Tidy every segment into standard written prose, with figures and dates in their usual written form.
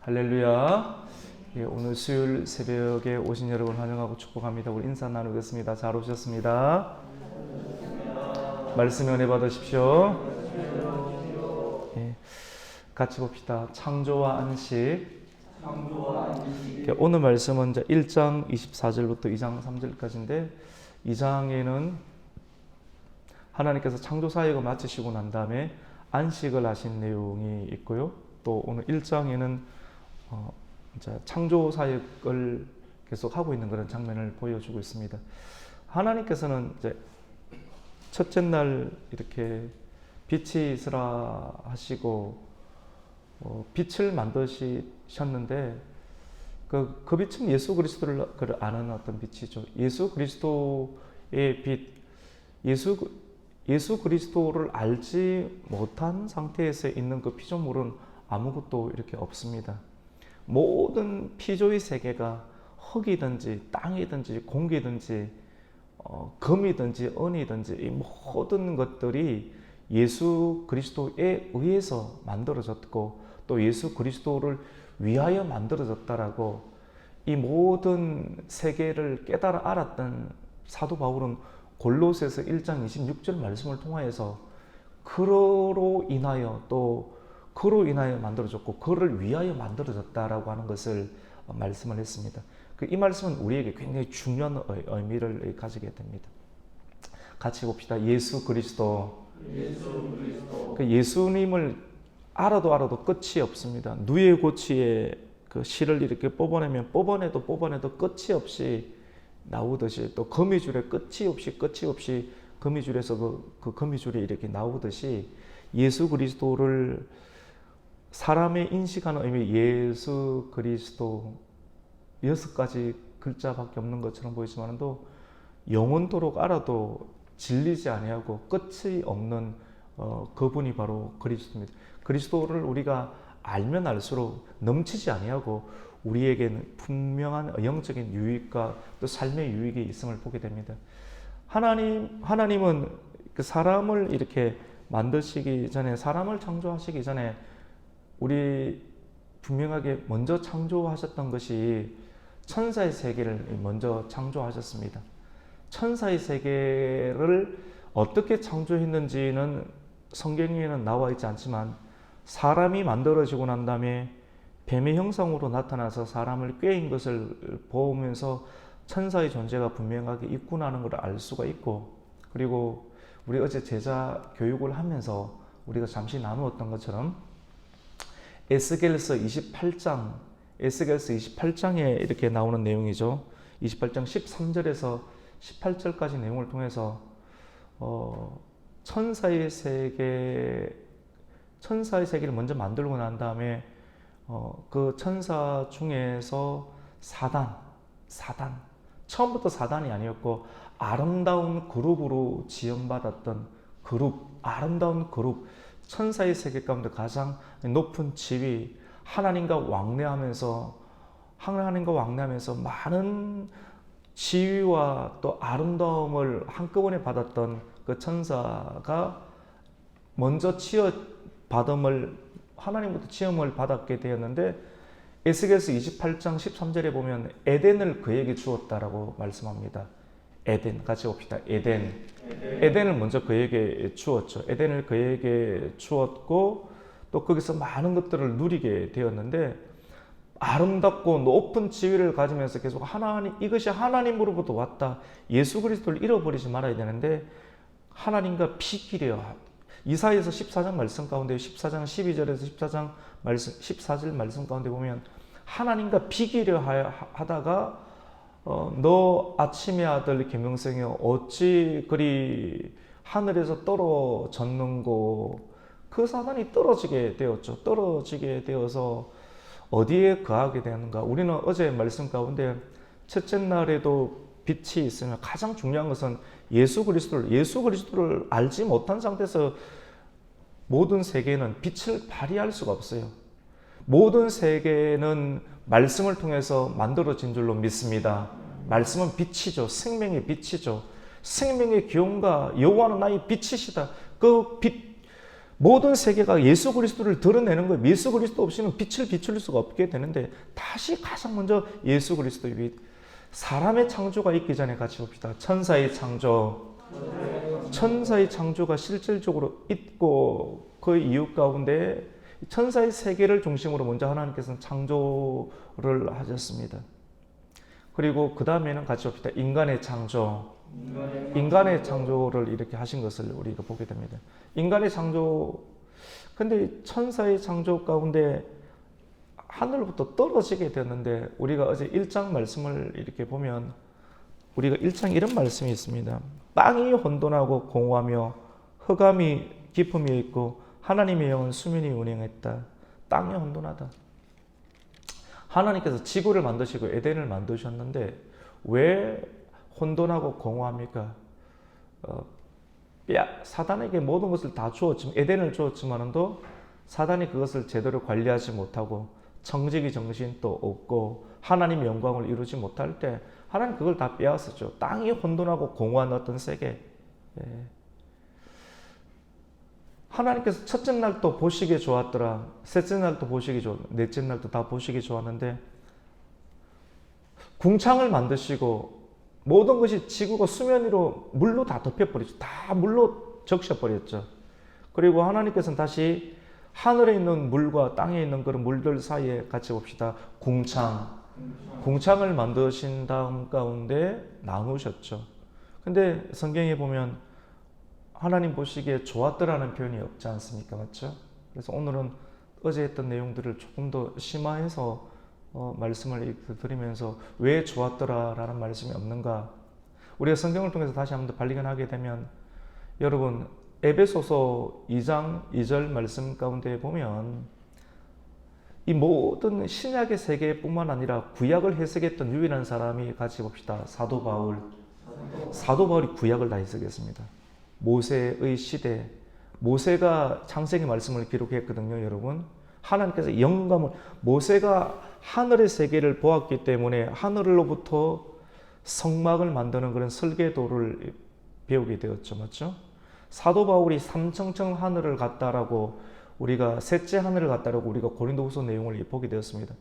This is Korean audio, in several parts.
할렐루야. 예, 오늘 수요일 새벽에 오신 여러분 환영하고 축복합니다. 우리 인사 나누겠습니다. 잘 오셨습니다. 말씀 은혜 받으십시오. 예, 같이 봅시다. 창조와 안식. 예, 오늘 말씀은 1장 24절부터 2장 3절까지인데 2장에는 하나님께서 창조 사역을 마치시고 난 다음에 안식을 하신 내용이 있고요. 또 오늘 1장에는 이제 창조 사역을 계속 하고 있는 그런 장면을 보여주고 있습니다. 하나님께서는 이제 첫째 날 이렇게 빛이 있으라 하시고 빛을 만드셨는데 그 빛은 예수 그리스도를 아는 어떤 빛이죠. 예수 그리스도의 빛, 예수 그리스도를 알지 못한 상태에서 있는 그 피조물은 아무것도 이렇게 없습니다. 모든 피조의 세계가 흙이든지 땅이든지 공기든지 금이든지 은이든지 이 모든 것들이 예수 그리스도에 의해서 만들어졌고 또 예수 그리스도를 위하여 만들어졌다라고 이 모든 세계를 깨달아 알았던 사도 바울은 골로새서 1장 26절 말씀을 통하여서 그로 인하여 만들어졌고 그를 위하여 만들어졌다라고 하는 것을 말씀을 했습니다. 이 말씀은 우리에게 굉장히 중요한 의미를 가지게 됩니다. 같이 봅시다. 예수 그리스도. 예수님을 알아도 끝이 없습니다. 누에 고치의 그 실을 이렇게 뽑아내도 끝이 없이 나오듯이 또 거미줄에 끝이 없이 거미줄에서 그 거미줄이 이렇게 나오듯이 예수 그리스도를 사람의 인식하는 의미 예수 그리스도 6가지 글자밖에 없는 것처럼 보이지만도 영원토록 알아도 질리지 아니하고 끝이 없는 그분이 바로 그리스도입니다. 그리스도를 우리가 알면 알수록 넘치지 아니하고 우리에게는 분명한 영적인 유익과 또 삶의 유익이 있음을 보게 됩니다. 하나님은 그 사람을 이렇게 만드시기 전에, 사람을 창조하시기 전에 우리 분명하게 먼저 창조하셨던 것이 천사의 세계를 먼저 창조하셨습니다. 천사의 세계를 어떻게 창조했는지는 성경에는 나와 있지 않지만 사람이 만들어지고 난 다음에 뱀의 형상으로 나타나서 사람을 꾀인 것을 보면서 천사의 존재가 분명하게 있구나는 걸 알 수가 있고, 그리고 우리 어제 제자 교육을 하면서 우리가 잠시 나누었던 것처럼 에스겔서 28장에 이렇게 나오는 내용이죠. 28장 13절에서 18절까지 내용을 통해서 천사의 세계를 먼저 만들고 난 다음에 그 천사 중에서 사단 처음부터 사단이 아니었고 아름다운 그룹으로 지음받았던 아름다운 그룹, 천사의 세계 가운데 가장 높은 지위, 하나님과 왕래하면서 많은 지위와 또 아름다움을 한꺼번에 받았던 그 천사가 먼저 하나님부터 지음을 받았게 되었는데 에스겔서 28장 13절에 보면 에덴을 그에게 주었다라고 말씀합니다. 에덴, 같이 봅시다. 에덴을 먼저 그에게 주었죠. 에덴을 그에게 주었고 또 거기서 많은 것들을 누리게 되었는데 아름답고 높은 지위를 가지면서 계속 이것이 하나님으로부터 왔다. 예수 그리스도를 잃어버리지 말아야 되는데 하나님과 비기려. 이사야서 14장 말씀 가운데 14장 12절에서 14절 말씀 가운데 보면 하나님과 비기려 하다가 너 아침의 아들 계명성이여 어찌 그리 하늘에서 떨어졌는고, 그 사단이 떨어지게 되었죠. 떨어지게 되어서 어디에 거하게 되는가. 우리는 어제 말씀 가운데 첫째 날에도 빛이 있으면 가장 중요한 것은 예수 그리스도를 알지 못한 상태에서 모든 세계는 빛을 발휘할 수가 없어요. 모든 세계는 말씀을 통해서 만들어진 줄로 믿습니다. 말씀은 빛이죠. 생명의 빛이죠. 생명의 기운과 여호와는 나의 빛이시다. 그 빛, 모든 세계가 예수 그리스도를 드러내는 거예요. 예수 그리스도 없이는 빛을 비출 수가 없게 되는데 다시 가장 먼저 예수 그리스도의 빛. 사람의 창조가 있기 전에 같이 봅시다. 천사의 창조. 천사의 창조가 실질적으로 있고 그 이유 가운데 천사의 세계를 중심으로 먼저 하나님께서는 창조를 하셨습니다. 그리고 그 다음에는 같이 봅시다. 인간의 창조. 인간의 창조를 이렇게 하신 것을 우리가 보게 됩니다. 인간의 창조, 근데 천사의 창조 가운데 하늘부터 떨어지게 되었는데 우리가 어제 1장 말씀을 이렇게 보면 우리가 1장 이런 말씀이 있습니다. 땅이 혼돈하고 공허하며 흑암이 깊음이 있고 하나님의 영은 수면이 운행했다. 땅이 혼돈하다. 하나님께서 지구를 만드시고 에덴을 만드셨는데 왜 혼돈하고 공허합니까? 사단에게 모든 것을 다 주었지만 에덴을 주었지만도 사단이 그것을 제대로 관리하지 못하고 청지기 정신도 없고 하나님의 영광을 이루지 못할 때 하나님 그걸 다 빼앗았죠. 땅이 혼돈하고 공허한 어떤 세계. 하나님께서 첫째 날도 보시기에 좋았더라. 셋째 날도 보시기 좋았, 넷째 날도 다 보시기 좋았는데 궁창을 만드시고 모든 것이 지구가 수면 위로 물로 다 덮여버렸죠. 다 물로 적셔버렸죠. 그리고 하나님께서는 다시 하늘에 있는 물과 땅에 있는 그런 물들 사이에 같이 봅시다. 궁창을 만드신 다음 가운데 나누셨죠. 근데 성경에 보면 하나님 보시기에 좋았더라는 표현이 없지 않습니까? 맞죠? 그래서 오늘은 어제 했던 내용들을 조금 더 심화해서 말씀을 드리면서 왜 좋았더라라는 말씀이 없는가? 우리가 성경을 통해서 다시 한번 더 발견하게 되면 여러분 에베소서 2장 2절 말씀 가운데 보면 이 모든 신약의 세계뿐만 아니라 구약을 해석했던 유일한 사람이 같이 봅시다. 사도 바울. 사도 바울이 구약을 다 해석했습니다. 모세의 시대, 모세가 창세기 말씀을 기록했거든요, 여러분. 하나님께서 영감을, 모세가 하늘의 세계를 보았기 때문에 하늘로부터 성막을 만드는 그런 설계도를 배우게 되었죠, 맞죠? 사도 바울이 삼청청 하늘을 갔다라고 우리가 셋째 하늘을 갔다라고 우리가 고린도후서 내용을 보게 되었습니다.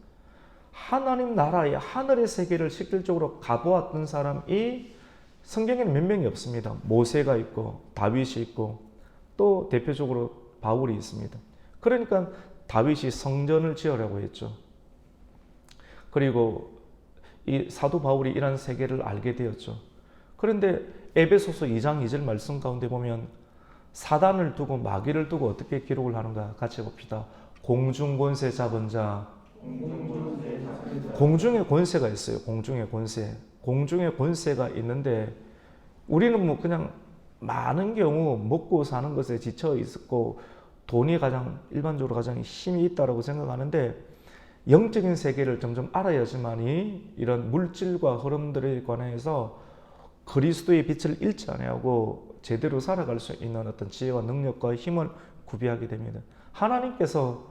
하나님 나라의 하늘의 세계를 실질적으로 가보았던 사람이 성경에는 몇 명이 없습니다. 모세가 있고 다윗이 있고 또 대표적으로 바울이 있습니다. 그러니까 다윗이 성전을 지으라고 했죠. 그리고 이 사도 바울이 이런 세계를 알게 되었죠. 그런데 에베소서 2장 2절 말씀 가운데 보면 사단을 두고 마귀를 두고 어떻게 기록을 하는가 같이 봅시다. 공중 권세 잡은 자. 공중에 권세가 있어요. 공중에 권세. 공중에 권세가 있는데 우리는 뭐 그냥 많은 경우 먹고 사는 것에 지쳐 있었고 돈이 가장 일반적으로 가장 힘이 있다고 생각하는데 영적인 세계를 점점 알아야지만이 이런 물질과 흐름들에 관해서 그리스도의 빛을 잃지 아니하고 제대로 살아갈 수 있는 어떤 지혜와 능력과 힘을 구비하게 됩니다. 하나님께서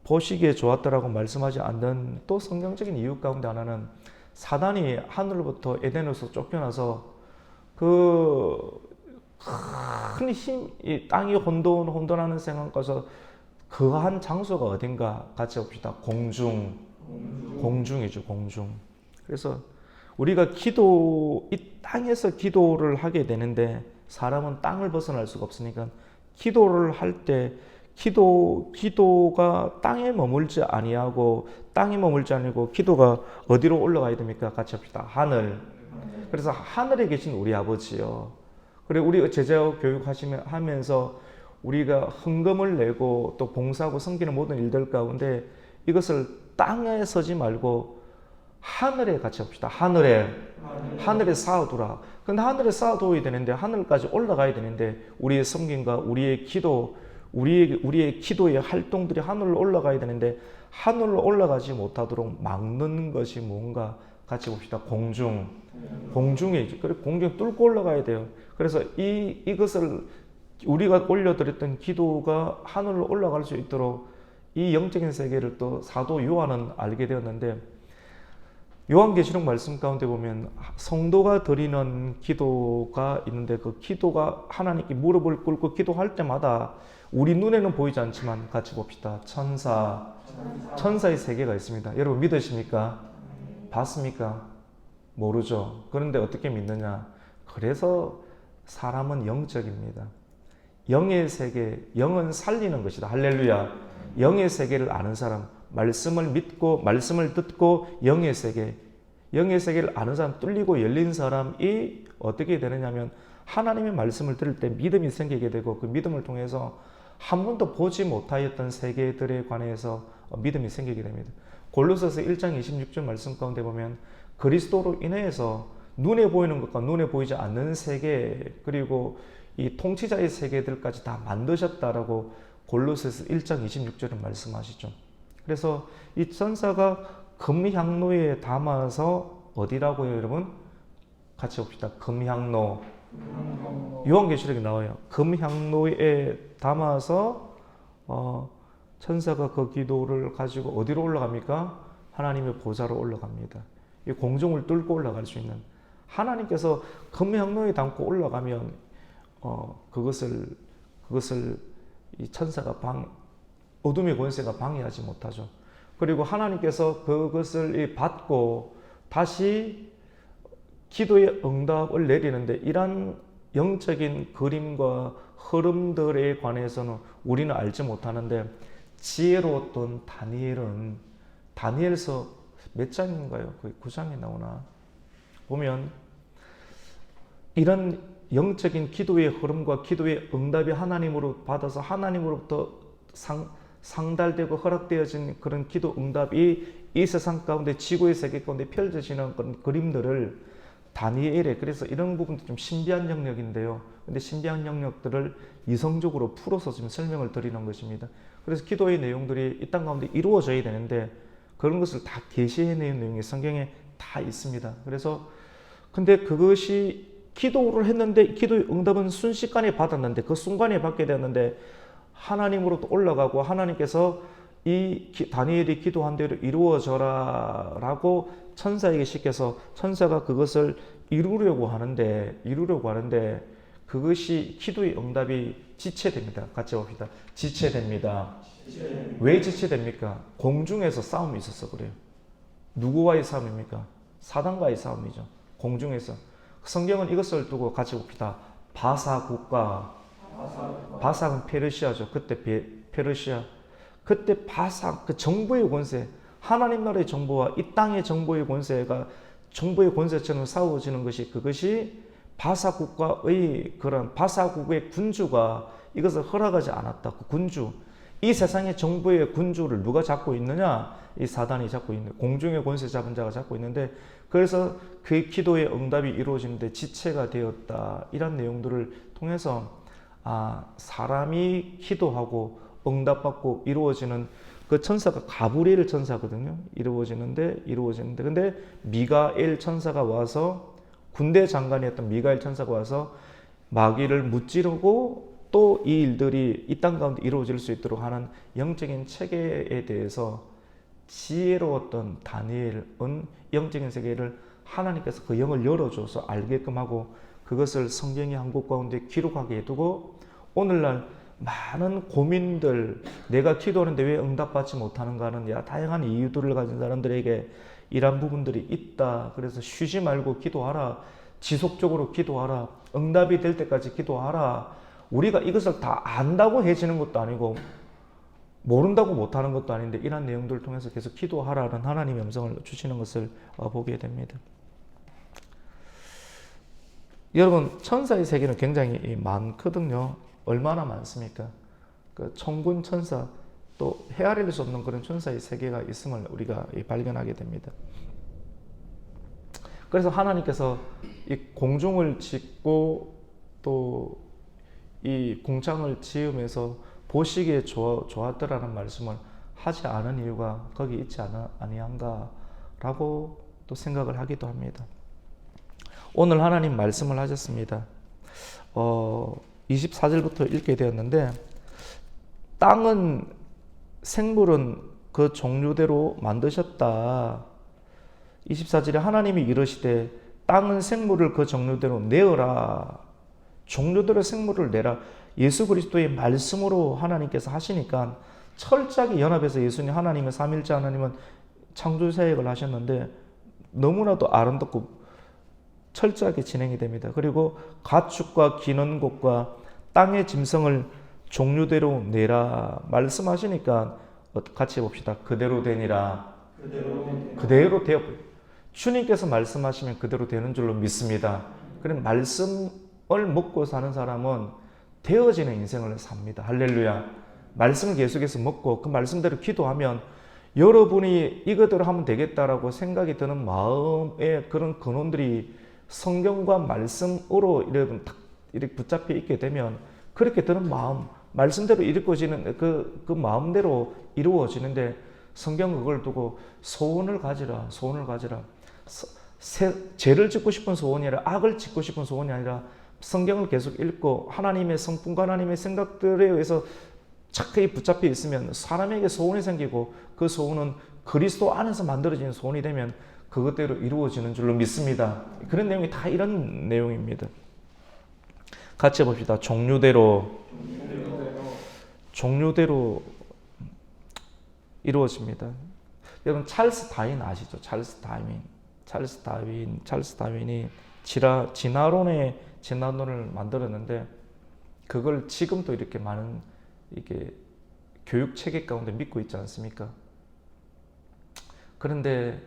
보시기에 좋았다라고 말씀하지 않는 또 성경적인 이유 가운데 하나는 사단이 하늘로부터 에덴에서 쫓겨나서 그 큰 힘, 이 땅이 혼돈하는 상황에서 그한 장소가 어딘가 같이 봅시다. 공중이죠, 공중. 그래서 우리가 이 땅에서 기도를 하게 되는데 사람은 땅을 벗어날 수가 없으니까 기도를 할 때 기도가 땅에 머물지 아니하고 땅에 머물지 아니고 기도가 어디로 올라가야 됩니까? 같이 합시다. 하늘. 그래서 하늘에 계신 우리 아버지요. 그리고 우리 제자 교육하면서 우리가 헌금을 내고 또 봉사하고 섬기는 모든 일들 가운데 이것을 땅에 서지 말고 하늘에 같이 합시다. 하늘에 쌓아두라. 근데 하늘에 쌓아둬야 되는데 하늘까지 올라가야 되는데 우리의 섬김과 우리의 기도, 우리의 기도의 활동들이 하늘로 올라가야 되는데 하늘로 올라가지 못하도록 막는 것이 뭔가 같이 봅시다. 공중에 그리고 공중 뚫고 올라가야 돼요. 그래서 이것을 우리가 올려드렸던 기도가 하늘로 올라갈 수 있도록 이 영적인 세계를 또 사도 요한은 알게 되었는데 요한계시록 말씀 가운데 보면 성도가 드리는 기도가 있는데 그 기도가 하나님께 무릎을 꿇고 기도할 때마다 우리 눈에는 보이지 않지만 같이 봅시다. 천사의 세계가 있습니다. 여러분 믿으십니까? 봤습니까? 모르죠. 그런데 어떻게 믿느냐? 그래서 사람은 영적입니다. 영의 세계, 영은 살리는 것이다. 할렐루야. 영의 세계를 아는 사람, 말씀을 믿고 말씀을 듣고 영의 세계를 아는 사람, 뚫리고 열린 사람이 어떻게 되느냐면 하나님의 말씀을 들을 때 믿음이 생기게 되고 그 믿음을 통해서 한 번도 보지 못하였던 세계들에 관해서 믿음이 생기게 됩니다. 골로새서 1장 26절 말씀 가운데 보면 그리스도로 인해서 눈에 보이는 것과 눈에 보이지 않는 세계 그리고 이 통치자의 세계들까지 다 만드셨다라고 골로새서 1장 26절은 말씀하시죠. 그래서 이 천사가 금향로에 담아서 어디라고요, 여러분? 같이 봅시다. 금향로. 요한계시록에 나와요. 금향로에 담아서 천사가 그 기도를 가지고 어디로 올라갑니까? 하나님의 보좌로 올라갑니다. 이 공중을 뚫고 올라갈 수 있는 하나님께서 금향로에 담고 올라가면 그것을 이 천사가 어둠의 권세가 방해하지 못하죠. 그리고 하나님께서 그것을 받고 다시 기도의 응답을 내리는데 이러한 영적인 그림과 흐름들에 관해서는 우리는 알지 못하는데 지혜로웠던 다니엘서 몇 장인가요? 거의 9장에 나오나? 보면 이런 영적인 기도의 흐름과 기도의 응답이 하나님으로 받아서 하나님으로부터 상달되고 허락되어진 그런 기도 응답이 이 세상 가운데 지구의 세계 가운데 펼쳐지는 그런 그림들을 다니엘에 그래서 이런 부분도 좀 신비한 영역인데요. 근데 신비한 영역들을 이성적으로 풀어서 지금 설명을 드리는 것입니다. 그래서 기도의 내용들이 이 땅 가운데 이루어져야 되는데 그런 것을 다 계시해내는 내용이 성경에 다 있습니다. 그래서 근데 그것이 기도를 했는데 기도의 응답은 순식간에 받았는데 그 순간에 받게 되었는데 하나님으로부터 올라가고 하나님께서 이 다니엘이 기도한 대로 이루어져라 라고 천사에게 시켜서 천사가 그것을 이루려고 하는데 그것이 기도의 응답이 지체됩니다. 같이 봅시다. 지체됩니다. 왜 지체됩니까? 공중에서 싸움이 있어서 그래요. 누구와의 싸움입니까? 사단과의 싸움이죠. 공중에서. 성경은 이것을 두고 같이 봅시다. 바사국가. 바삭은 페르시아죠. 그때 페르시아. 그때 바삭, 그 정보의 권세, 하나님 나라의 정보와 이 땅의 정보의 권세가 정보의 권세처럼 싸워지는 것이 그것이 바사국가의 그런 바사국의 군주가 이것을 허락하지 않았다. 그 군주. 이 세상의 정보의 군주를 누가 잡고 있느냐? 이 사단이 잡고 있는, 공중의 권세 잡은 자가 잡고 있는데, 그래서 그 기도의 응답이 이루어지는데 지체가 되었다. 이런 내용들을 통해서, 사람이 기도하고 응답받고 이루어지는 그 천사가 가브리엘 천사거든요. 이루어지는데, 근데 미가엘 천사가 와서, 군대 장관이었던 미가엘 천사가 와서 마귀를 무찌르고 또 이 일들이 이 땅 가운데 이루어질 수 있도록 하는 영적인 체계에 대해서 지혜로웠던 다니엘은 영적인 세계를 하나님께서 그 영을 열어줘서 알게끔 하고 그것을 성경의 한 곳 가운데 기록하게 해두고 오늘날 많은 고민들, 내가 기도하는데 왜 응답받지 못하는가 하는 다양한 이유들을 가진 사람들에게 이런 부분들이 있다. 그래서 쉬지 말고 기도하라. 지속적으로 기도하라. 응답이 될 때까지 기도하라. 우리가 이것을 다 안다고 해지는 것도 아니고 모른다고 못하는 것도 아닌데 이런 내용들을 통해서 계속 기도하라는 하나님의 음성을 주시는 것을 보게 됩니다. 여러분, 천사의 세계는 굉장히 많거든요. 얼마나 많습니까? 그 천군 천사, 또 헤아릴 수 없는 그런 천사의 세계가 있음을 우리가 발견하게 됩니다. 그래서 하나님께서 이 공중을 짓고 또 이 궁창을 지으면서 보시기에 좋았더라는 말씀을 하지 않은 이유가 거기 있지 아니한가라고 또 생각을 하기도 합니다. 오늘 하나님 말씀을 하셨습니다. 24절부터 읽게 되었는데 땅은 생물은 그 종류대로 만드셨다. 24절에 하나님이 이르시되 땅은 생물을 그 종류대로 내어라. 종류대로 생물을 내라. 예수 그리스도의 말씀으로 하나님께서 하시니까 철저하게 연합해서 예수님 하나님은 삼일째 하나님은 창조 사역을 하셨는데 너무나도 아름답고 철저하게 진행이 됩니다. 그리고 가축과 기는 곳과 땅의 짐승을 종류대로 내라 말씀하시니까 같이 봅시다. 그대로 되니라. 그대로 되어. 주님께서 말씀하시면 그대로 되는 줄로 믿습니다. 그럼 말씀을 먹고 사는 사람은 되어지는 인생을 삽니다. 할렐루야. 말씀을 계속해서 먹고 그 말씀대로 기도하면 여러분이 이거대로 하면 되겠다라고 생각이 드는 마음의 그런 근원들이 성경과 말씀으로 이렇게 붙잡혀 있게 되면 그렇게 드는 마음, 말씀대로 이루어지는 그 마음대로 이루어지는데 성경은 그걸 두고 소원을 가지라, 소원을 가지라. 죄를 짓고 싶은 소원이 아니라 악을 짓고 싶은 소원이 아니라 성경을 계속 읽고 하나님의 성품과 하나님의 생각들에 의해서 착하게 붙잡혀 있으면 사람에게 소원이 생기고 그 소원은 그리스도 안에서 만들어지는 소원이 되면 그것대로 이루어지는 줄로 믿습니다. 그런 내용이 다 이런 내용입니다. 같이 봅시다. 종류대로 이루어집니다. 여러분 찰스 다윈 아시죠? 찰스 다윈이 진화론을 만들었는데 그걸 지금도 이렇게 많은 이게 교육 체계 가운데 믿고 있지 않습니까? 그런데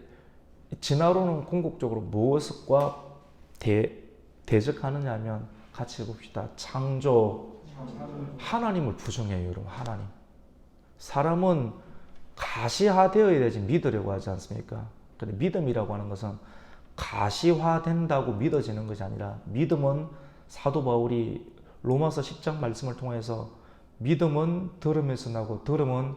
진화론은 궁극적으로 무엇과 대적하느냐 하면 같이 봅시다. 창조, 하나님을 부정해요, 여러분. 하나님. 사람은 가시화되어야 되지 믿으려고 하지 않습니까? 근데 믿음이라고 하는 것은 가시화된다고 믿어지는 것이 아니라 믿음은 사도 바울이 로마서 10장 말씀을 통해서 믿음은 들음에서 나고 들음은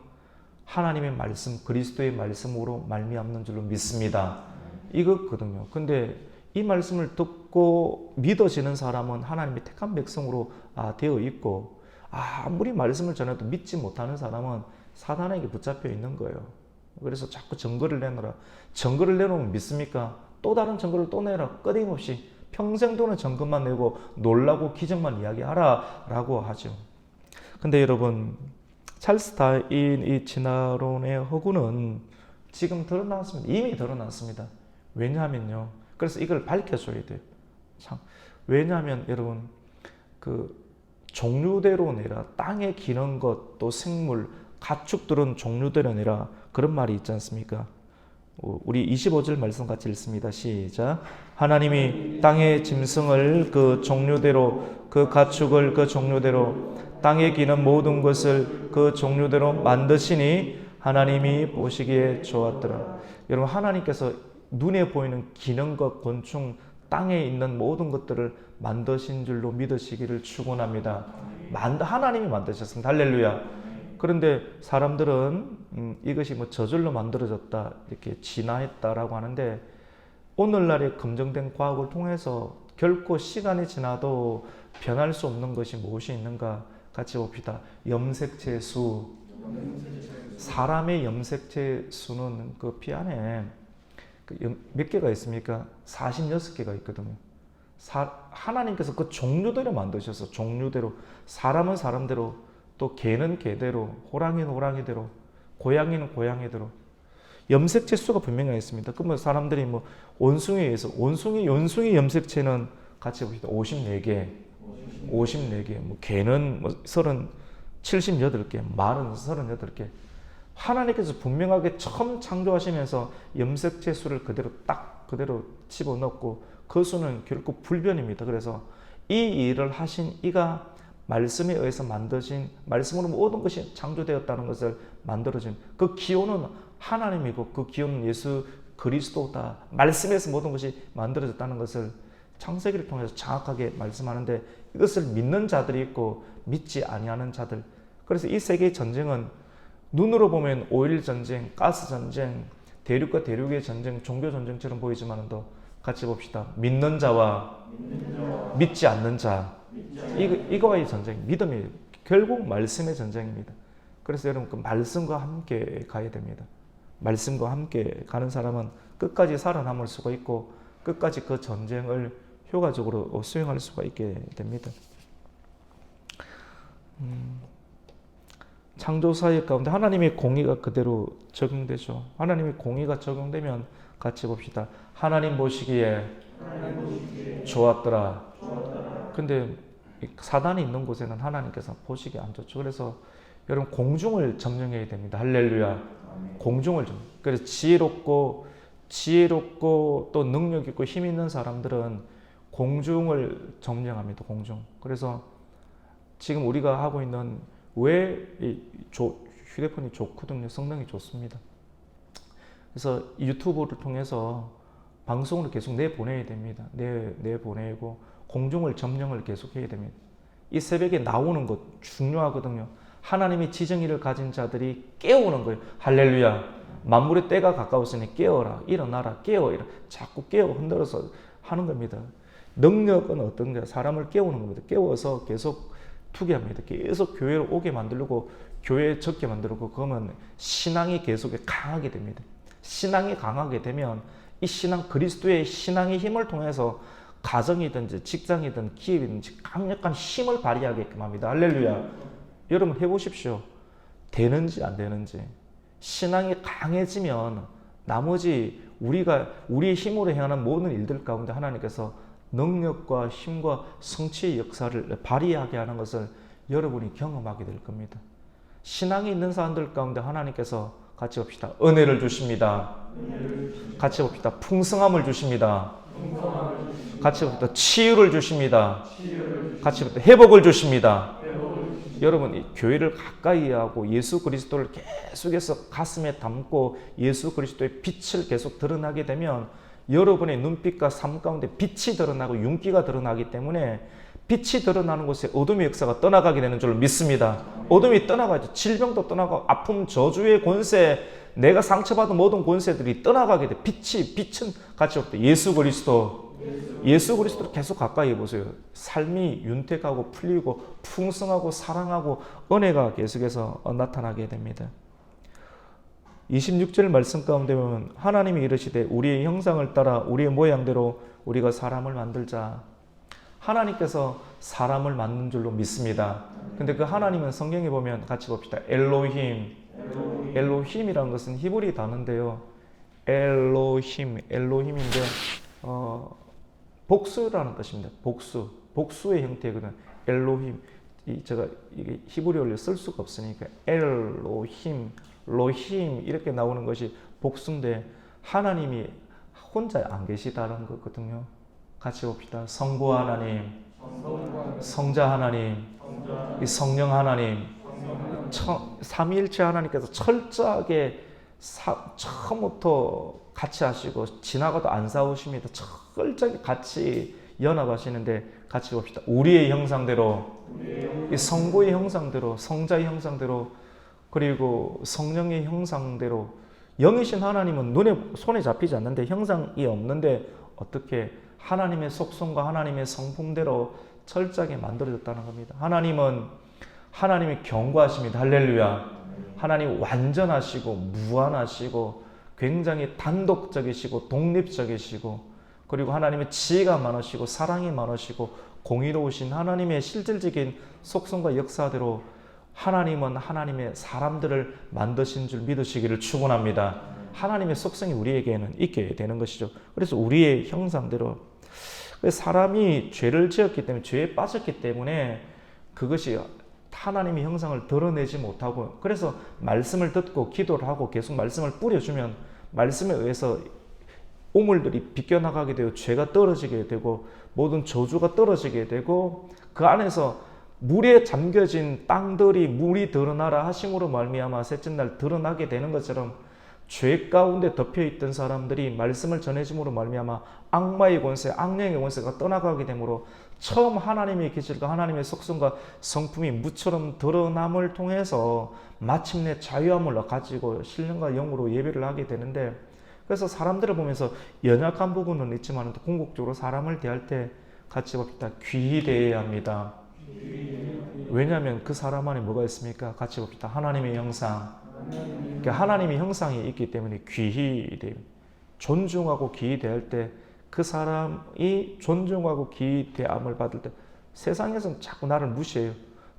하나님의 말씀, 그리스도의 말씀으로 말미암는 줄로 믿습니다. 이거거든요. 근데 이 말씀을 듣고 믿어지는 사람은 하나님의 택한 백성으로 되어 있고 아무리 말씀을 전해도 믿지 못하는 사람은 사단에게 붙잡혀 있는 거예요. 그래서 자꾸 증거를 내놓으라. 증거를 내놓으면 믿습니까? 또 다른 증거를 또 내라. 끊임없이 평생 도는 증거만 내고 놀라고 기적만 이야기하라 라고 하죠. 근데 여러분 찰스 다윈의 진화론의 허구는 지금 드러났습니다. 이미 드러났습니다. 왜냐하면요. 그래서 이걸 밝혀줘야 돼요. 참. 왜냐하면 여러분 그 종류대로 내라. 땅에 기는 것 또 생물 가축들은 종류대로 내라. 그런 말이 있지 않습니까? 우리 25절 말씀 같이 읽습니다. 시작. 하나님이 땅의 짐승을 그 종류대로 그 가축을 그 종류대로 땅에 기는 모든 것을 그 종류대로 만드시니 하나님이 보시기에 좋았더라. 여러분 하나님께서 눈에 보이는 기는 것, 곤충, 땅에 있는 모든 것들을 만드신 줄로 믿으시기를 축원합니다. 하나님이 만드셨습니다. 할렐루야. 그런데 사람들은 이것이 뭐 저절로 만들어졌다 이렇게 진화했다라고 하는데 오늘날의 검증된 과학을 통해서 결코 시간이 지나도 변할 수 없는 것이 무엇이 있는가 같이 봅시다. 염색체 수. 사람의 염색체 수는 그 피 안에 몇 개가 있습니까? 46개가 있거든요. 하나님께서 그 종류대로 만드셔서 종류대로 사람은 사람대로 또 개는 개대로 호랑이는 호랑이대로 고양이는 고양이대로 염색체 수가 분명히 있습니다. 그러면 사람들이 뭐 원숭이에 의해서 원숭이 염색체는 같이 봅시다. 54개 뭐 개는 뭐 78개 말은 38개 하나님께서 분명하게 처음 창조하시면서 염색체 수를 그대로 집어넣고 그 수는 결코 불변입니다. 그래서 이 일을 하신 이가 말씀에 의해서 만드신 말씀으로 모든 것이 창조되었다는 것을 만들어진 그 기호는 하나님이고 그 기호는 예수 그리스도다. 말씀에서 모든 것이 만들어졌다는 것을 창세기를 통해서 정확하게 말씀하는데 이것을 믿는 자들이 있고 믿지 아니하는 자들. 그래서 이 세계의 전쟁은 눈으로 보면 오일 전쟁, 가스 전쟁, 대륙과 대륙의 전쟁, 종교 전쟁처럼 보이지만도 같이 봅시다. 믿는 자와 믿지 않는 자. 이거와의 전쟁, 믿음이 결국 말씀의 전쟁입니다. 그래서 여러분 그 말씀과 함께 가야 됩니다. 말씀과 함께 가는 사람은 끝까지 살아남을 수가 있고 끝까지 그 전쟁을 효과적으로 수행할 수가 있게 됩니다. 창조사역 가운데 하나님의 공의가 그대로 적용되죠. 하나님의 공의가 적용되면 같이 봅시다. 하나님 보시기에 좋았더라. 근데 사단이 있는 곳에는 하나님께서 보시기 안 좋죠. 그래서 여러분 공중을 점령해야 됩니다. 할렐루야. 공중을 좀. 그래서 지혜롭고 또 능력 있고 힘 있는 사람들은 공중을 점령합니다. 공중. 그래서 지금 우리가 하고 있는 왜 휴대폰이 좋거든요. 성능이 좋습니다. 그래서 유튜브를 통해서 방송을 계속 내보내야 됩니다. 내보내고 공중을 점령을 계속 해야 됩니다. 이 새벽에 나오는 것 중요하거든요. 하나님의 지정의를 가진 자들이 깨우는 거예요. 할렐루야. 만물의 때가 가까웠으니 깨어라. 일어나라. 깨어라. 자꾸 깨어 흔들어서 하는 겁니다. 능력은 어떤가? 사람을 깨우는 겁니다. 깨워서 계속 투게 합니다. 계속 교회로 오게 만들고 교회에 적게 만들고 그러면 신앙이 계속 강하게 됩니다. 신앙이 강하게 되면 이 신앙, 그리스도의 신앙의 힘을 통해서 가정이든지 직장이든 기업이든지 강력한 힘을 발휘하게끔 합니다. 할렐루야. 여러분 해보십시오. 되는지 안 되는지. 신앙이 강해지면 나머지 우리의 힘으로 행하는 모든 일들 가운데 하나님께서 능력과 힘과 성취의 역사를 발휘하게 하는 것을 여러분이 경험하게 될 겁니다. 신앙이 있는 사람들 가운데 하나님께서 같이 봅시다. 은혜를 주십니다. 같이 봅시다. 풍성함을 주십니다. 같이 봅시다. 치유를 주십니다. 같이 봅시다. 회복을 주십니다. 여러분 이 교회를 가까이 하고 예수 그리스도를 계속해서 가슴에 담고 예수 그리스도의 빛을 계속 드러나게 되면 여러분의 눈빛과 삶 가운데 빛이 드러나고 윤기가 드러나기 때문에 빛이 드러나는 곳에 어둠의 역사가 떠나가게 되는 줄 믿습니다. 어둠이 떠나가죠. 질병도 떠나가고 아픔, 저주의 권세, 내가 상처받은 모든 권세들이 떠나가게 돼. 빛은 같이 없대. 예수 그리스도를 계속 가까이 해보세요. 삶이 윤택하고 풀리고 풍성하고 사랑하고 은혜가 계속해서 나타나게 됩니다. 26절 말씀 가운데 보면 하나님이 이르시되 우리의 형상을 따라 우리의 모양대로 우리가 사람을 만들자. 하나님께서 사람을 만든 줄로 믿습니다. 근데 그 하나님은 성경에 보면 같이 봅시다. 엘로힘이라는 것은 히브리 단어인데요. 엘로힘인데 복수라는 뜻입니다. 복수의 형태거든. 엘로힘. 제가 이게 히브리어를 쓸 수가 없으니까 로힘 이렇게 나오는 것이 복수인데 하나님이 혼자 안 계시다는 거거든요. 같이 봅시다. 성부 하나님, 성자 하나님, 이 성령 하나님, 삼위일체 하나님께서 철저하게 처음부터 같이 하시고 지나가도 안 싸우십니다. 철저하게 같이 연합하시는데 같이 봅시다. 우리의 형상대로, 이 성부의 형상대로, 성자의 형상대로, 그리고 성령의 형상대로. 영이신 하나님은 손에 잡히지 않는데 형상이 없는데 어떻게 하나님의 속성과 하나님의 성품대로 철저하게 만들어졌다는 겁니다. 하나님이 견고하십니다. 할렐루야. 하나님 완전하시고 무한하시고 굉장히 단독적이시고 독립적이시고 그리고 하나님의 지혜가 많으시고 사랑이 많으시고 공의로우신 하나님의 실질적인 속성과 역사대로 하나님은 하나님의 사람들을 만드신 줄 믿으시기를 축원합니다. 하나님의 속성이 우리에게는 있게 되는 것이죠. 그래서 우리의 형상대로 사람이 죄를 지었기 때문에 죄에 빠졌기 때문에 그것이 하나님의 형상을 드러내지 못하고 그래서 말씀을 듣고 기도를 하고 계속 말씀을 뿌려주면 말씀에 의해서 오물들이 비껴나가게 되고 죄가 떨어지게 되고 모든 저주가 떨어지게 되고 그 안에서 물에 잠겨진 땅들이 물이 드러나라 하심으로 말미암아 셋째 날 드러나게 되는 것처럼 죄 가운데 덮여있던 사람들이 말씀을 전해줌으로 말미암아 악마의 권세, 악령의 권세가 떠나가게 되므로 처음 하나님의 기질과 하나님의 속성과 성품이 무처럼 드러남을 통해서 마침내 자유함을 가지고 신령과 영으로 예배를 하게 되는데 그래서 사람들을 보면서 연약한 부분은 있지만 궁극적으로 사람을 대할 때 같이 봅시다. 귀히 대해야 합니다. 왜냐하면 그 사람 안에 뭐가 있습니까? 같이 봅시다. 하나님의 형상, 그러니까 하나님의 형상이 있기 때문에 귀히 돼요. 존중하고 귀히 대할 때 그 사람이 존중하고 귀히 대함을 받을 때 세상에서는 자꾸 나를 무시해요.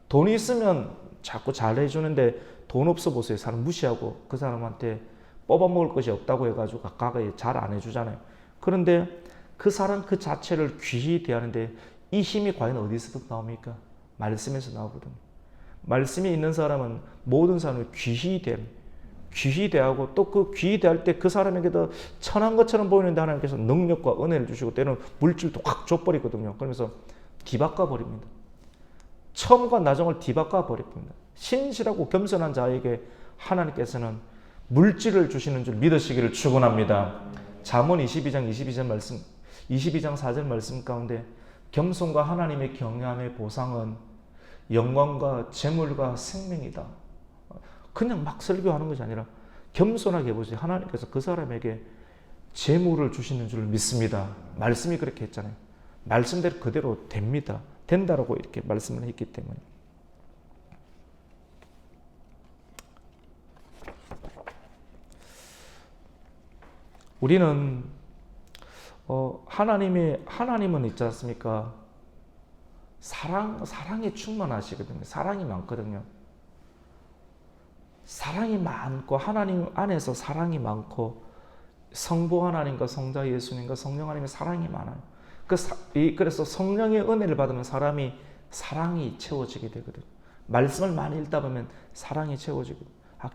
돈이 있으면 자꾸 잘해주는데 돈 없어 보세요. 사람 무시하고 그 사람한테 뽑아먹을 것이 없다고 해가지고 가까이 잘 안 해주잖아요. 그런데 그 사람 그 자체를 귀히 대하는데 이 힘이 과연 어디서 나옵니까? 말씀에서 나오거든요. 말씀이 있는 사람은 모든 사람을 귀히 대하고 또 그 귀히 대할 때 그 사람에게도 천한 것처럼 보이는데 하나님께서 능력과 은혜를 주시고 때는 물질도 확 줘버리거든요. 그러면서 뒤바꿔 버립니다. 처음과 나중을 뒤바꿔 버립니다. 신실하고 겸손한 자에게 하나님께서는 물질을 주시는 줄 믿으시기를 축원합니다. 잠언 22장 말씀, 22장 4절 말씀 가운데 겸손과 하나님의 경외함의 보상은 영광과 재물과 생명이다. 그냥 막 설교하는 것이 아니라 겸손하게 해보세요. 하나님께서 그 사람에게 재물을 주시는 줄 믿습니다. 말씀이 그렇게 했잖아요. 말씀대로 그대로 됩니다. 된다라고 이렇게 말씀을 했기 때문에. 우리는 하나님은 있지 않습니까? 사랑에 충만하시거든요. 사랑이 많거든요. 사랑이 많고 하나님 안에서 사랑이 많고 성부 하나님과 성자 예수님과 성령 하나님의 사랑이 많아요. 그래서 성령의 은혜를 받으면 사랑이 채워지게 되거든요. 말씀을 많이 읽다 보면 사랑이 채워지고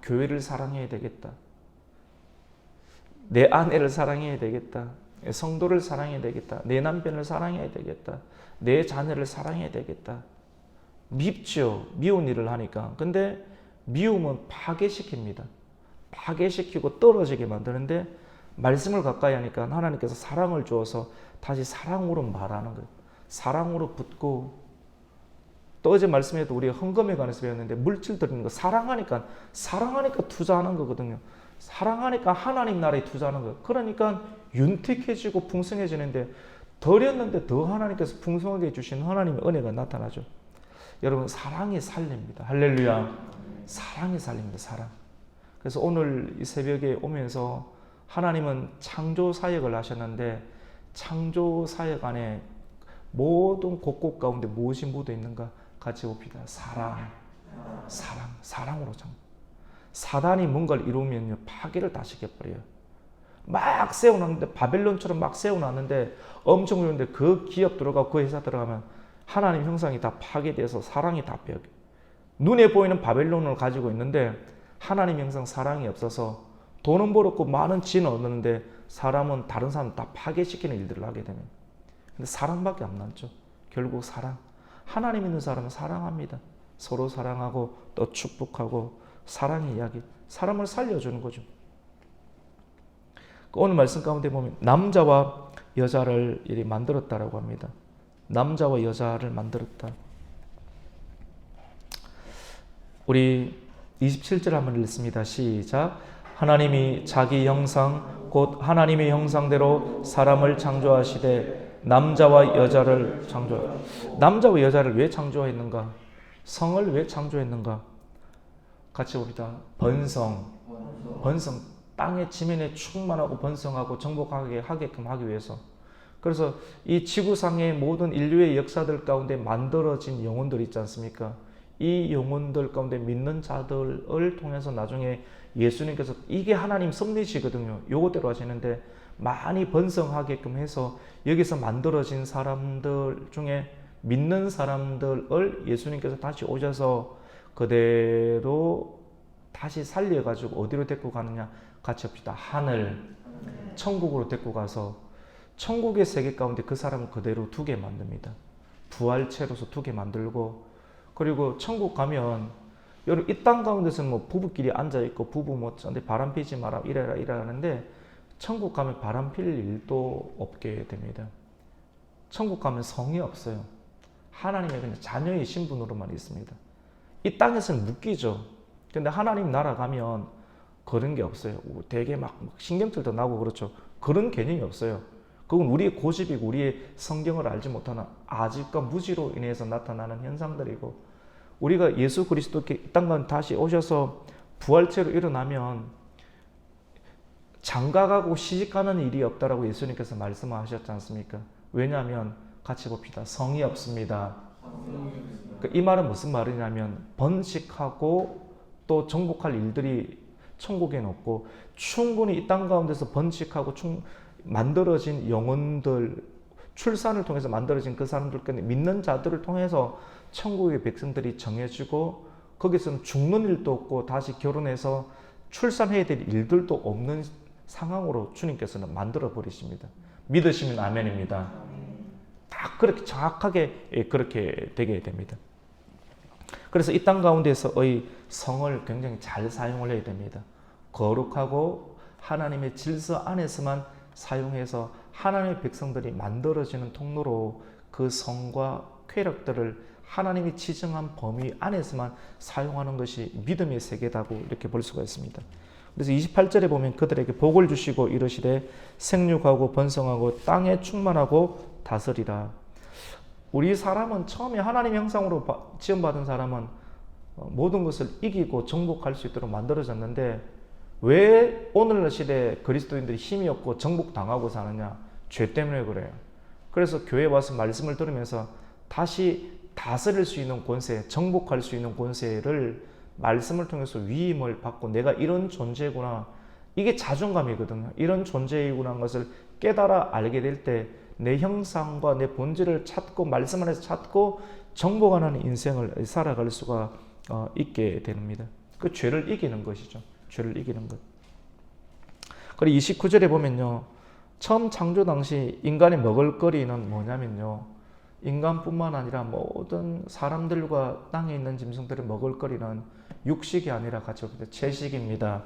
교회를 사랑해야 되겠다. 내 아내를 사랑해야 되겠다. 성도를 사랑해야 되겠다. 내 남편을 사랑해야 되겠다. 내 자녀를 사랑해야 되겠다. 밉죠. 미운 일을 하니까. 근데 미움은 파괴시킵니다. 파괴시키고 떨어지게 만드는데 말씀을 가까이 하니까 하나님께서 사랑을 주어서 다시 사랑으로 말하는 거예요. 사랑으로 붙고 또 어제 말씀에도 우리가 헌금에 관해서 배웠는데 물질 드리는 거 사랑하니까 투자하는 거거든요. 사랑하니까 하나님 나라에 투자하는 거예요. 그러니까 윤택해지고 풍성해지는데 드렸는데 더 하나님께서 풍성하게 해주신 하나님의 은혜가 나타나죠. 여러분 사랑이 살립니다. 할렐루야. 사랑이 살립니다. 사랑. 그래서 오늘 이 새벽에 오면서 하나님은 창조 사역을 하셨는데 창조 사역 안에 모든 곳곳 가운데 무엇이 묻어 있는가 같이 봅시다. 사랑으로 창조. 사단이 뭔가를 이루면요 파괴를 다 시켜버려요. 막 세워놨는데 바벨론처럼 막 세워놨는데 엄청 좋은데 그 기업 들어가고 그 회사 들어가면 하나님 형상이 다 파괴돼서 사랑이 다 빼요. 눈에 보이는 바벨론을 가지고 있는데 하나님 형상 사랑이 없어서 돈은 벌었고 많은 지는 얻는데 사람은 다른 사람 다 파괴시키는 일들을 하게 되면 근데 사랑밖에 안 남죠. 결국 사랑. 하나님 있는 사람은 사랑합니다. 서로 사랑하고 또 축복하고 사랑의 이야기. 사람을 살려주는 거죠. 오늘 말씀 가운데 보면 남자와 여자를 이렇게 만들었다라고 합니다. 남자와 여자를 만들었다. 우리 27절 한번 읽습니다. 시작. 하나님이 자기 형상 곧 하나님의 형상대로 사람을 창조하시되 남자와 여자를 남자와 여자를 왜 창조했는가? 성을 왜 창조했는가? 같이 봅시다. 번성. 땅의 지면에 충만하고 번성하고 정복하게 하게끔 하기 위해서. 그래서 이 지구상의 모든 인류의 역사들 가운데 만들어진 영혼들 있지 않습니까? 이 영혼들 가운데 믿는 자들을 통해서 나중에 예수님께서 이게 하나님 섭리시거든요. 요거대로 하시는데 많이 번성하게끔 해서 여기서 만들어진 사람들 중에 믿는 사람들을 예수님께서 다시 오셔서 그대로 다시 살려가지고 어디로 데리고 가느냐? 같이 합시다. 하늘, 천국으로 데리고 가서 천국의 세계 가운데 그 사람을 그대로 두게 만듭니다. 부활체로서 두게 만들고 그리고 천국 가면 여러분 이 땅 가운데서는 뭐 부부끼리 앉아있고 부부 뭐 바람 피지 마라 이래라 하는데 천국 가면 바람 필 일도 없게 됩니다. 천국 가면 성이 없어요. 하나님의 그냥 자녀의 신분으로만 있습니다. 이 땅에서는 묶이죠. 근데 하나님 나라 가면 그런 게 없어요. 되게 막 신경질도 나고 그렇죠. 그런 개념이 없어요. 그건 우리의 고집이고 우리의 성경을 알지 못하는 아집과 무지로 인해서 나타나는 현상들이고 우리가 예수 그리스도께 이 땅 가운데 다시 오셔서 부활체로 일어나면 장가가고 시집가는 일이 없다라고 예수님께서 말씀하셨지 않습니까? 왜냐하면 같이 봅시다. 성이 없습니다. 이 말은 무슨 말이냐면 번식하고 또 정복할 일들이 천국에는 없고 충분히 이 땅 가운데서 번식하고 만들어진 영혼들, 출산을 통해서 만들어진 그 사람들께 믿는 자들을 통해서 천국의 백성들이 정해지고 거기서는 죽는 일도 없고 다시 결혼해서 출산해야 될 일들도 없는 상황으로 주님께서는 만들어 버리십니다. 믿으시면 아멘입니다. 다 그렇게 정확하게 그렇게 되게 됩니다. 그래서 이 땅 가운데서의 성을 굉장히 잘 사용을 해야 됩니다. 거룩하고 하나님의 질서 안에서만 사용해서 하나님의 백성들이 만들어지는 통로로 그 성과 쾌락들을 하나님이 지정한 범위 안에서만 사용하는 것이 믿음의 세계다고 이렇게 볼 수가 있습니다. 그래서 28절에 보면 그들에게 복을 주시고 이르시되 생육하고 번성하고 땅에 충만하고 다스리라. 우리 사람은 처음에 하나님의 형상으로 지음받은 사람은 모든 것을 이기고 정복할 수 있도록 만들어졌는데 왜 오늘날 시대에 그리스도인들이 힘이 없고 정복당하고 사느냐? 죄 때문에 그래요. 그래서 교회에 와서 말씀을 들으면서 다시 다스릴 수 있는 권세, 정복할 수 있는 권세를 말씀을 통해서 위임을 받고 내가 이런 존재구나. 이게 자존감이거든요. 이런 존재이구나 하는 것을 깨달아 알게 될 때 내 형상과 내 본질을 찾고 말씀 안에서 찾고 정복하는 인생을 살아갈 수가 있게 됩니다. 그 죄를 이기는 것이죠. 죄를 이기는 것. 그리고 29절에 보면요. 처음 창조 당시 인간의 먹을거리는 뭐냐면요. 인간뿐만 아니라 모든 사람들과 땅에 있는 짐승들의 먹을거리는 육식이 아니라 같이 봅니다. 채식입니다.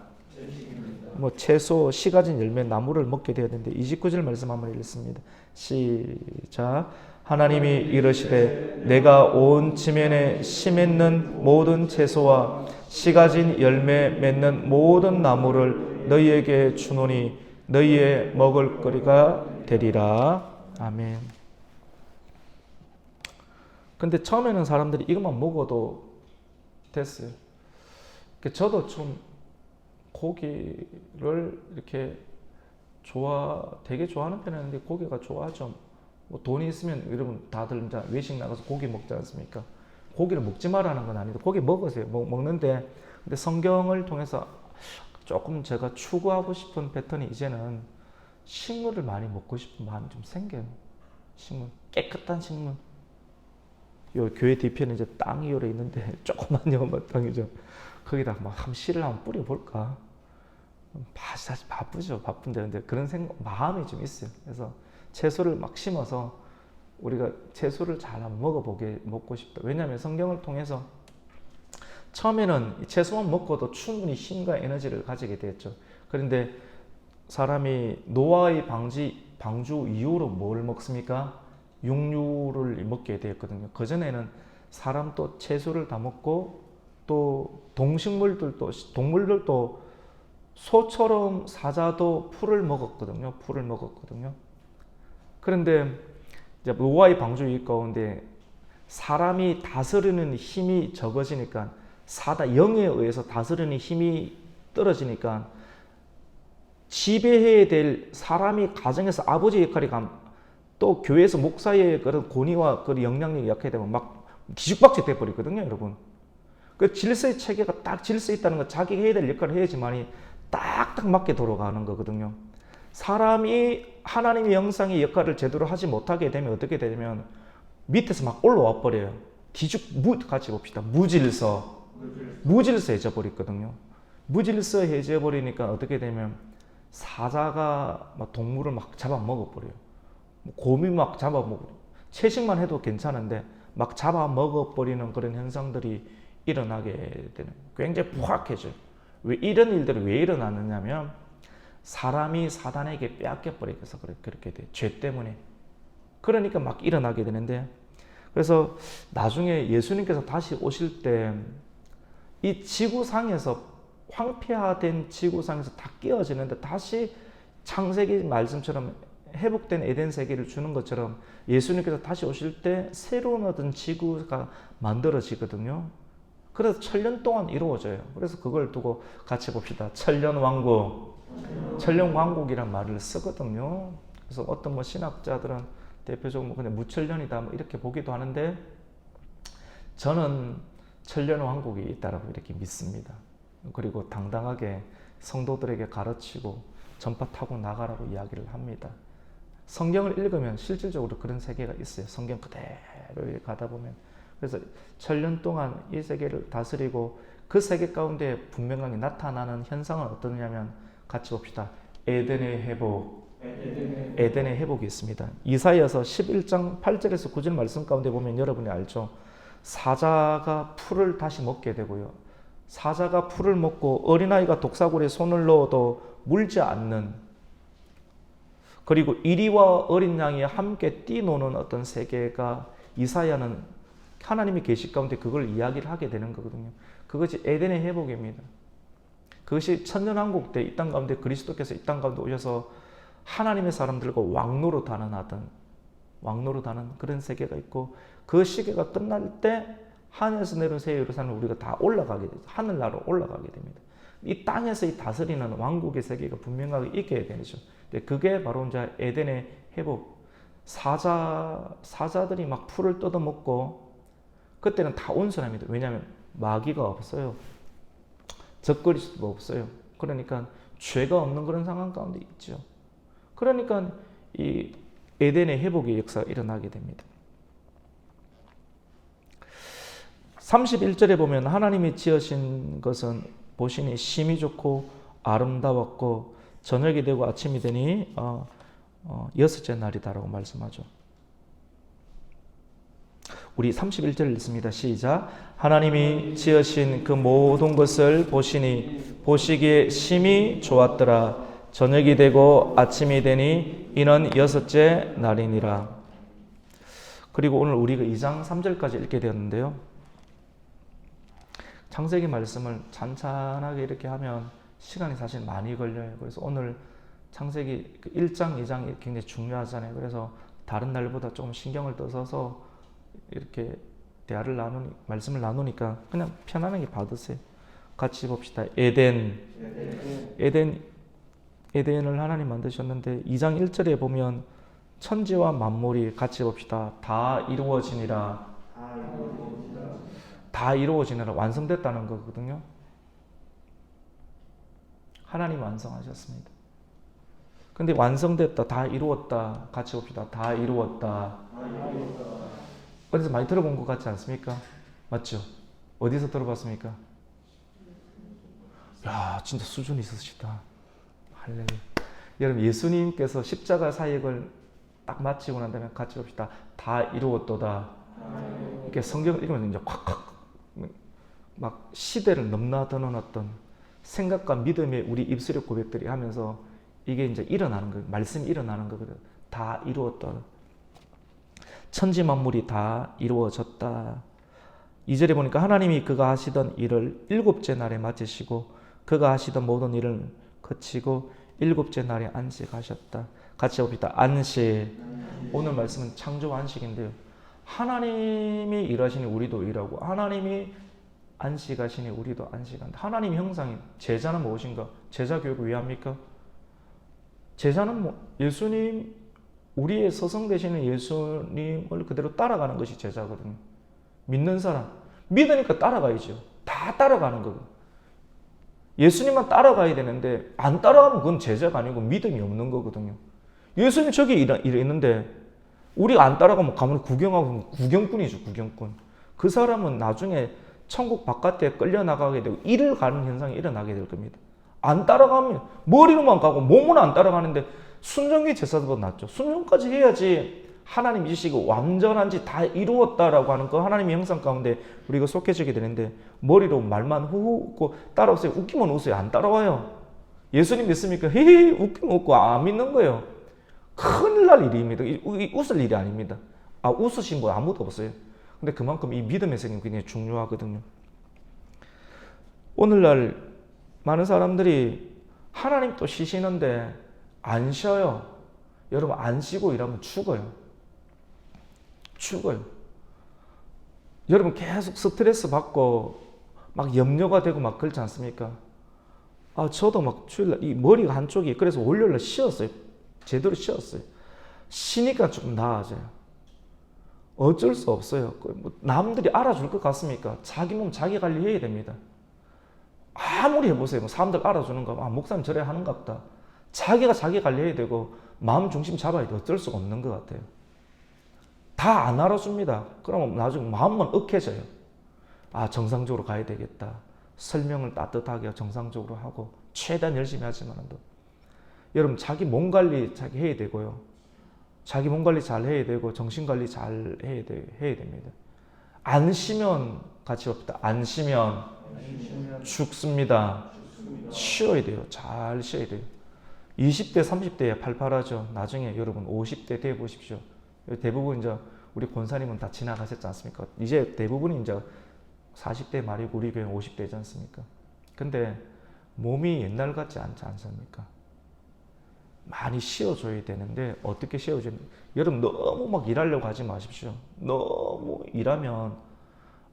뭐 채소, 씨 가진 열매, 나무를 먹게 되어야 되는데 29절 말씀 한번 읽습니다. 시작. 하나님이 이르시되 내가 온 지면에 씨 맺는 모든 채소와 씨 가진 열매 맺는 모든 나무를 너희에게 주노니 너희의 먹을거리가 되리라. 아멘. 근데 처음에는 사람들이 이것만 먹어도 됐어요. 저도 좀 고기를 이렇게 되게 좋아하는 편이었는데 고기가 좋아하죠. 뭐 돈이 있으면 여러분 다들 이제 외식 나가서 고기 먹지 않습니까? 고기를 먹지 말라는 건 아닌데 고기 먹으세요. 먹는데 근데 성경을 통해서 조금 제가 추구하고 싶은 패턴이 이제는 식물을 많이 먹고 싶은 마음이 좀 생겨요. 식물, 깨끗한 식물. 요 교회 뒤편에 이제 땅이 요래 있는데 조그만 영한 땅이죠. 거기다 막 한번 씨를 한번 뿌려볼까? 사실 바쁘죠. 바쁜데 근데 그런 마음이 좀 있어요. 그래서 채소를 막 심어서 우리가 채소를 잘 한번 먹고 싶다. 왜냐하면 성경을 통해서 처음에는 채소만 먹고도 충분히 힘과 에너지를 가지게 되었죠. 그런데 사람이 노아의 방주 이후로 뭘 먹습니까? 육류를 먹게 되었거든요. 그전에는 사람도 채소를 다 먹고 또 동물들도 소처럼 사자도 풀을 먹었거든요. 그런데 이제 노아의 방주 이 가운데 사람이 다스리는 힘이 적어지니까 영에 의해서 다스리는 힘이 떨어지니까 지배해야 될 사람이 가정에서 아버지 역할이 또 교회에서 목사의 그런 권위와 그 영향력이 약해되면 막 뒤죽박죽 돼버리거든요, 여러분. 그 질서의 체계가 딱 질서 있다는 거 자기가 해야 될 역할을 해야지만이 딱딱 맞게 돌아가는 거거든요. 사람이 하나님의 형상의 역할을 제대로 하지 못하게 되면 어떻게 되냐면 밑에서 막 올라와 버려요. 같이 봅시다. 무질서해져 버리거든요. 무질서해져 버리니까 어떻게 되면 사자가 막 동물을 막 잡아먹어 버려요. 곰이 막 잡아먹어. 채식만 해도 괜찮은데 막 잡아먹어 버리는 그런 현상들이 일어나게 되는, 굉장히 포악해져요. 왜 이런 일들이 왜 일어나느냐면 사람이 사단에게 빼앗겨 버려서 그렇게 돼. 죄 때문에. 그러니까 막 일어나게 되는데, 그래서 나중에 예수님께서 다시 오실 때 이 지구상에서 황폐화된 지구상에서 다 깨어지는데 다시 창세기 말씀처럼 회복된 에덴 세계를 주는 것처럼 예수님께서 다시 오실 때 새로운 어떤 지구가 만들어지거든요. 그래서 천년 동안 이루어져요. 그래서 그걸 두고 같이 봅시다. 천년왕국. 천년왕국이란 말을 쓰거든요. 그래서 어떤 뭐 신학자들은 대표적으로 뭐 그냥 무천년이다 뭐 이렇게 보기도 하는데 저는 천년왕국이 있다라고 이렇게 믿습니다. 그리고 당당하게 성도들에게 가르치고 전파타고 나가라고 이야기를 합니다. 성경을 읽으면 실질적으로 그런 세계가 있어요. 성경 그대로 가다 보면. 그래서 천년 동안 이 세계를 다스리고 그 세계 가운데 분명하게 나타나는 현상은 어떠냐면 같이 봅시다. 에덴의 회복. 에덴의 회복이 있습니다. 이사야서 11장 8절에서 9절 말씀 가운데 보면 여러분이 알죠. 사자가 풀을 다시 먹게 되고요. 사자가 풀을 먹고 어린아이가 독사골에 손을 넣어도 물지 않는, 그리고 이리와 어린 양이 함께 뛰노는 어떤 세계가 이사야는 하나님의 계시 가운데 그걸 이야기를 하게 되는 거거든요. 그것이 에덴의 회복입니다. 그것이 천년왕국 때 이 땅 가운데 그리스도께서 이 땅 가운데 오셔서 하나님의 사람들과 왕노릇하는 그런 세계가 있고, 그 시기가 끝날 때 하늘에서 내려온 새 예루살렘을 우리가 다 올라가게 되죠. 하늘나라로 올라가게 됩니다. 이 땅에서 이 다스리는 왕국의 세계가 분명하게 있게 되죠. 그게 바로 이제 에덴의 회복. 사자들이 막 풀을 뜯어먹고, 그때는 다 온순합니다. 왜냐하면 마귀가 없어요. 적그릴 수도 없어요. 그러니까 죄가 없는 그런 상황 가운데 있죠. 그러니까 이 에덴의 회복의 역사가 일어나게 됩니다. 31절에 보면 하나님이 지으신 것은 보시니 심히 좋고 아름다웠고 저녁이 되고 아침이 되니 여섯째 날이다라고 말씀하죠. 우리 31절을 읽습니다. 시작. 하나님이 지으신 그 모든 것을 보시니 보시기에 심히 좋았더라. 저녁이 되고 아침이 되니 이는 여섯째 날이니라. 그리고 오늘 우리가 2장 3절까지 읽게 되었는데요. 창세기 말씀을 찬찬하게 이렇게 하면 시간이 사실 많이 걸려요. 그래서 오늘 창세기 1장, 2장이 굉장히 중요하잖아요. 그래서 다른 날보다 조금 신경을 써서 이렇게 말씀을 나누니까 그냥 편안하게 받으세요. 같이 봅시다. 에덴을 하나님 만드셨는데 2장 1절에 보면 천지와 만물이 같이 봅시다. 다 이루어지니라. 다 이루어지니라. 완성됐다는 거거든요. 하나님 완성하셨습니다. 근데 완성됐다, 다 이루었다. 같이 봅시다. 다 이루었다. 어디서 많이 들어본 것 같지 않습니까? 맞죠? 어디서 들어봤습니까? 야, 진짜 수준이 있으시다. 할렐루야. 여러분, 예수님께서 십자가 사역을 딱 마치고 난 다음에 같이 봅시다. 다 이루었도다. 이렇게 성경을 읽으면 이제 콱콱 막 시대를 넘나드는 어떤 생각과 믿음의 우리 입술의 고백들이 하면서 이게 이제 일어나는 거예요. 말씀이 일어나는 거거든요. 다 이루었다. 천지 만물이 다 이루어졌다. 2절에 보니까 하나님이 그가 하시던 일을 일곱째 날에 마치시고 그가 하시던 모든 일을 그치고 일곱째 날에 안식하셨다. 같이 봅시다. 안식. 오늘 말씀은 창조 안식인데요. 하나님이 일하시니 우리도 일하고 하나님이 안식하시니 우리도 안식한다. 하나님 형상인 제자는 무엇인가? 제자 교육을 왜 합니까? 제자는 예수님, 우리의 서성 되시는 예수님을 그대로 따라가는 것이 제자거든요. 믿는 사람, 믿으니까 따라가야죠. 다 따라가는 거거든요. 예수님만 따라가야 되는데 안 따라가면 그건 제자가 아니고 믿음이 없는 거거든요. 예수님 저기 있는데 우리가 안 따라가면 가면 구경하고 구경꾼이죠. 구경꾼. 그 사람은 나중에 천국 바깥에 끌려나가게 되고 일을 가는 현상이 일어나게 될 겁니다. 안 따라가면 머리로만 가고 몸은 안 따라가는데 순종이 제사보다 낫죠. 순종까지 해야지 하나님 이시고 완전한지 다 이루었다라고 하는 거 하나님의 형상 가운데 우리가 속해지게 되는데 머리로 말만 후후 따라오세요. 웃기면 웃어요. 안 따라와요. 예수님 믿습니까? 헤헤 웃기면 웃고 안 믿는 거예요. 큰일 날 일입니다. 웃을 일이 아닙니다. 웃으신 분 아무도 없어요. 근데 그만큼 이 믿음의 세계는 굉장히 중요하거든요. 오늘날 많은 사람들이 하나님 또 쉬시는데 안 쉬어요. 여러분 안 쉬고 일하면 죽어요. 죽어요. 여러분 계속 스트레스 받고 막 염려가 되고 막 그렇지 않습니까? 저도 막 주일날 이 머리가 한쪽이 그래서 월요일날 쉬었어요. 제대로 쉬었어요. 쉬니까 조금 나아져요. 어쩔 수 없어요. 남들이 알아줄 것 같습니까? 자기 몸 자기 관리해야 됩니다. 아무리 해보세요. 사람들 알아주는 거, 목사님 저래 하는 것 같다. 자기가 자기 관리해야 되고 마음 중심 잡아야 돼. 어쩔 수가 없는 것 같아요. 다 안 알아줍니다. 그러면 나중에 마음만 억해져요. 정상적으로 가야 되겠다. 설명을 따뜻하게 정상적으로 하고 최대한 열심히 하지만도 여러분 자기 몸 관리 자기 해야 되고요. 자기 몸 관리 잘 해야 되고 정신 관리 잘 해야 됩니다. 안 쉬면 같이 봅시다. 안 쉬면 죽습니다. 쉬어야 돼요. 잘 쉬어야 돼요. 20대, 30대에 팔팔하죠. 나중에 여러분 50대 돼 보십시오. 대부분 이제 우리 권사님은 다 지나가셨지 않습니까? 이제 대부분이 이제 40대 말이고 우리 교회는 50대지 않습니까? 근데 몸이 옛날 같지 않지 않습니까? 많이 쉬어줘야 되는데 어떻게 쉬어줘야 되는데 여러분 너무 막 일하려고 하지 마십시오. 너무 일하면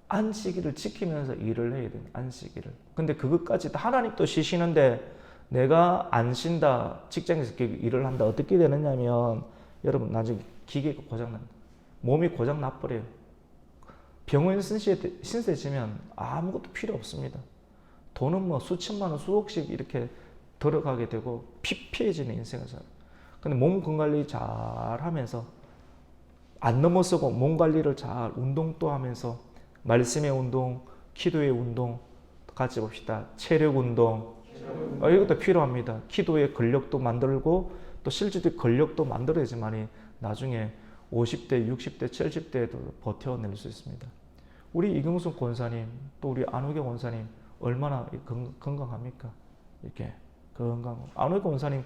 안식일을 지키면서 일을 해야 돼요. 안식일을. 근데 그것까지 하나님 또 쉬시는데 내가 안 쉰다. 직장에서 일을 한다. 어떻게 되느냐면 여러분 나중에 기계가 고장난다. 몸이 고장 나버려요. 병원 신세 지면 아무것도 필요 없습니다. 돈은 뭐 수천만 원, 수억씩 이렇게 들어가게 되고 피폐해지는 인생을 살아요. 근데 몸 건강관리 잘 하면서 안 넘어서고 몸 관리를 잘 운동도 하면서 말씀의 운동, 기도의 운동 같이 봅시다. 체력 운동 이것도 필요합니다. 기도의 근력도 만들고 또 실제로 근력도 만들어야지만이 나중에 50대, 60대, 70대에도 버텨낼 수 있습니다. 우리 이경순 권사님 또 우리 안우경 권사님 얼마나 건강합니까? 이렇게 건강. 안우경 권사님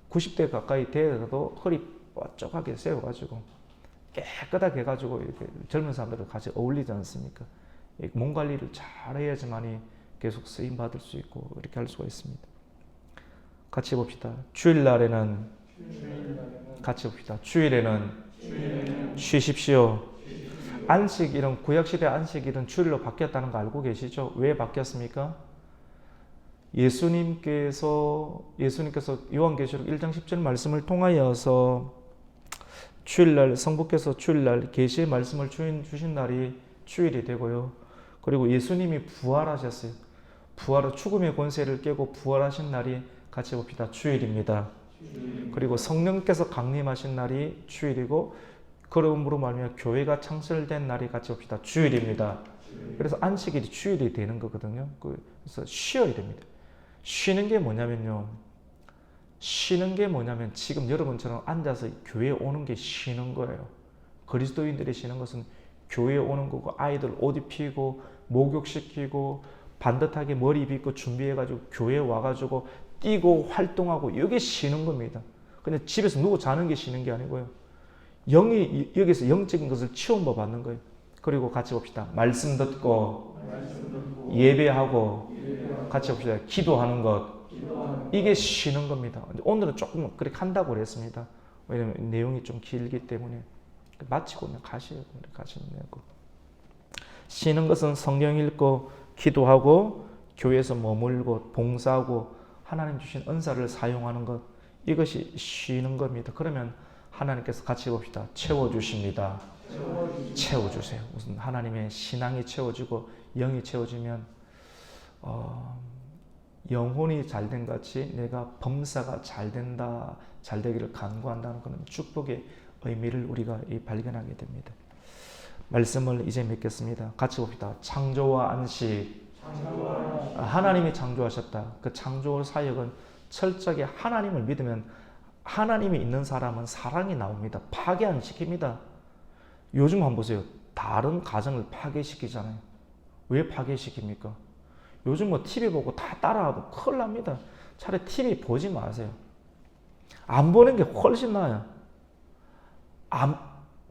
90대 가까이 돼서도 허리 뾰족하게 세워가지고 깨끗하게 해가지고 이렇게 젊은 사람들과 같이 어울리지 않습니까? 몸 관리를 잘 해야지만이 계속 쓰임 받을 수 있고 이렇게 할 수가 있습니다. 같이 봅시다. 주일날에는 같이 봅시다. 주일에는 쉬십시오. 안식 이런 구약시대 안식일은 주일로 바뀌었다는 거 알고 계시죠? 왜 바뀌었습니까? 예수님께서 요한계시록 1장 10절 말씀을 통하여서 주일날 성부께서 주일날 계시의 말씀을 주신 날이 주일이 되고요. 그리고 예수님이 부활하셨어요. 죽음의 권세를 깨고 부활하신 날이 같이 봅시다. 주일입니다. 그리고 성령께서 강림하신 날이 주일이고 그러므로 말하면 교회가 창설된 날이 같이 봅시다. 주일입니다. 그래서 안식일이 주일이 되는 거거든요. 그래서 쉬어야 됩니다. 쉬는 게 뭐냐면 지금 여러분처럼 앉아서 교회에 오는 게 쉬는 거예요. 그리스도인들이 쉬는 것은 교회에 오는 거고 아이들 옷 입히고 목욕시키고 반듯하게 머리 빗고 준비해가지고 교회에 와가지고 뛰고 활동하고 이게 쉬는 겁니다. 그냥 집에서 누워 자는 게 쉬는 게 아니고요. 영이 여기서 영적인 것을 치움받 받는 거예요. 그리고 같이 봅시다. 말씀 듣고 예배하고 같이 봅시다. 기도하는 것. 이게 쉬는 겁니다. 오늘은 조금 그렇게 한다고 그랬습니다. 왜냐면 내용이 좀 길기 때문에 마치고 가시면 되고. 쉬는 것은 성경 읽고 기도하고 교회에서 머물고 봉사하고 하나님 주신 은사를 사용하는 것. 이것이 쉬는 겁니다. 그러면 하나님께서 같이 봅시다. 채워주십니다. 채워주세요. 무슨 하나님의 신앙이 채워지고 영이 채워지면 영혼이 잘된 같이 내가 범사가 잘된다, 잘되기를 간구한다는 그런 축복의 의미를 우리가 발견하게 됩니다. 말씀을 이제 맺겠습니다. 같이 봅시다. 창조와 안식. 하나님이 창조하셨다. 그 창조 사역은 철저하게 하나님을 믿으면 하나님이 있는 사람은 사랑이 나옵니다. 파괴 안 시킵니다. 요즘 한번 보세요. 다른 가정을 파괴시키잖아요. 왜 파괴시킵니까? 요즘 뭐 TV 보고 다 따라하고 큰일 납니다. 차라리 TV 보지 마세요. 안 보는 게 훨씬 나아요.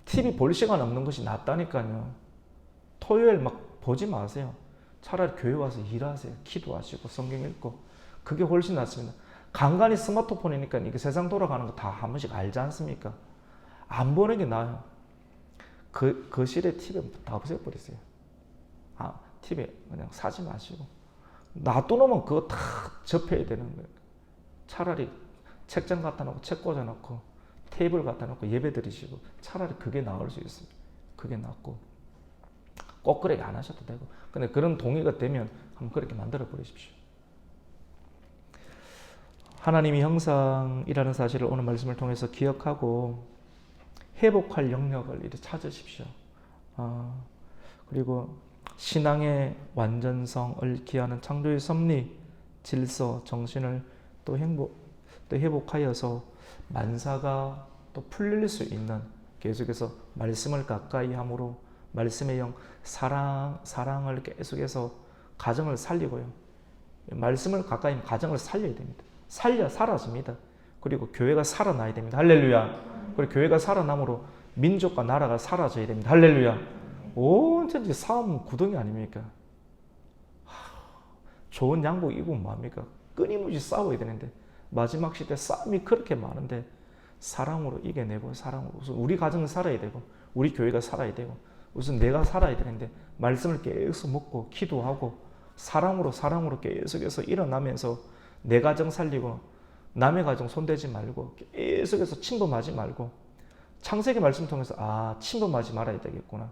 TV 볼 시간 없는 것이 낫다니까요. 토요일 막 보지 마세요. 차라리 교회 와서 일하세요. 기도하시고 성경 읽고. 그게 훨씬 낫습니다. 간간히 스마트폰이니까 이게 세상 돌아가는 거 다 한 번씩 알지 않습니까? 안 보는 게 나아요. 거실에 TV 다 없애버리세요. TV 그냥 사지 마시고 놔두놓으면 그거 다 접해야 되는 거예요. 차라리 책장 갖다 놓고 책 꽂아 놓고 테이블 갖다 놓고 예배 드리시고 차라리 그게 나을 수 있습니다. 그게 낫고 꼭 그렇게 안 하셔도 되고 근데 그런 동의가 되면 한번 그렇게 만들어 버리십시오. 하나님이 형상이라는 사실을 오늘 말씀을 통해서 기억하고 회복할 영역을 이렇게 찾으십시오. 그리고 신앙의 완전성을 기하는 창조의 섭리, 질서, 정신을 또 회복하여서 만사가 또 풀릴 수 있는 계속해서 말씀을 가까이 함으로 말씀의 영, 사랑을 계속해서 가정을 살리고요. 말씀을 가까이 하면 가정을 살려야 됩니다. 살려 사라집니다. 그리고 교회가 살아나야 됩니다. 할렐루야. 그리고 교회가 살아남으로 민족과 나라가 사라져야 됩니다. 할렐루야. 온전히 싸움 구덩이 아닙니까? 좋은 양복 입으면 뭐합니까? 끊임없이 싸워야 되는데 마지막 시대 싸움이 그렇게 많은데 사랑으로 이겨내고 사랑으로 우선 우리 가정은 살아야 되고 우리 교회가 살아야 되고 우선 내가 살아야 되는데 말씀을 계속 먹고 기도하고 사랑으로 계속해서 일어나면서 내 가정 살리고 남의 가정 손대지 말고 계속해서 침범하지 말고 창세기 말씀 통해서 침범하지 말아야 되겠구나.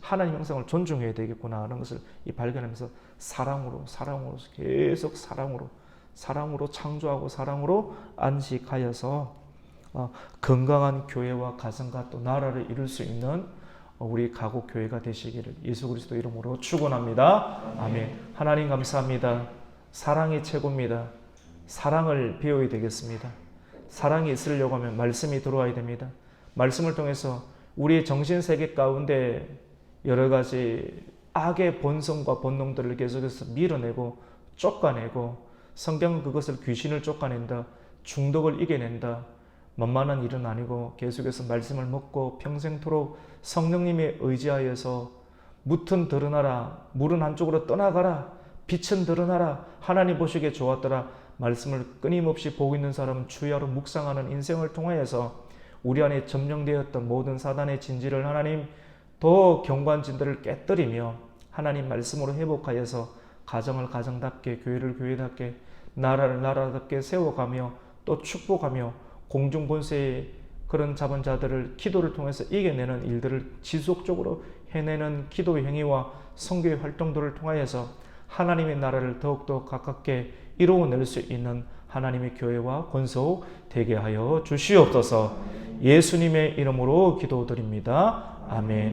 하나님 형상을 존중해야 되겠구나 하는 것을 발견하면서 사랑으로 계속 사랑으로 창조하고 사랑으로 안식하여서 건강한 교회와 가정과 또 나라를 이룰 수 있는 우리 가곡 교회가 되시기를 예수 그리스도 이름으로 축원합니다. 아멘. 하나님 감사합니다. 사랑이 최고입니다. 사랑을 배워야 되겠습니다. 사랑이 있으려고 하면 말씀이 들어와야 됩니다. 말씀을 통해서 우리의 정신세계 가운데 여러 가지 악의 본성과 본능들을 계속해서 밀어내고 쫓아내고 성경은 그것을 귀신을 쫓아낸다. 중독을 이겨낸다. 만만한 일은 아니고 계속해서 말씀을 먹고 평생토록 성령님에 의지하여서 묻은 드러나라. 물은 한쪽으로 떠나가라. 빛은 드러나라. 하나님 보시기에 좋았더라. 말씀을 끊임없이 보고 있는 사람은 주야로 묵상하는 인생을 통하여서 우리 안에 점령되었던 모든 사단의 진지를 하나님 더 경관진들을 깨뜨리며 하나님 말씀으로 회복하여서 가정을 가정답게 교회를 교회답게 나라를 나라답게 세워가며 또 축복하며 공중본세의 그런 잡은 자들을 기도를 통해서 이겨내는 일들을 지속적으로 해내는 기도 행위와 선교의 활동들을 통하여서 하나님의 나라를 더욱더 가깝게 이루어낼 수 있는 하나님의 교회와 권속 되게 하여 주시옵소서. 예수님의 이름으로 기도드립니다. 아멘.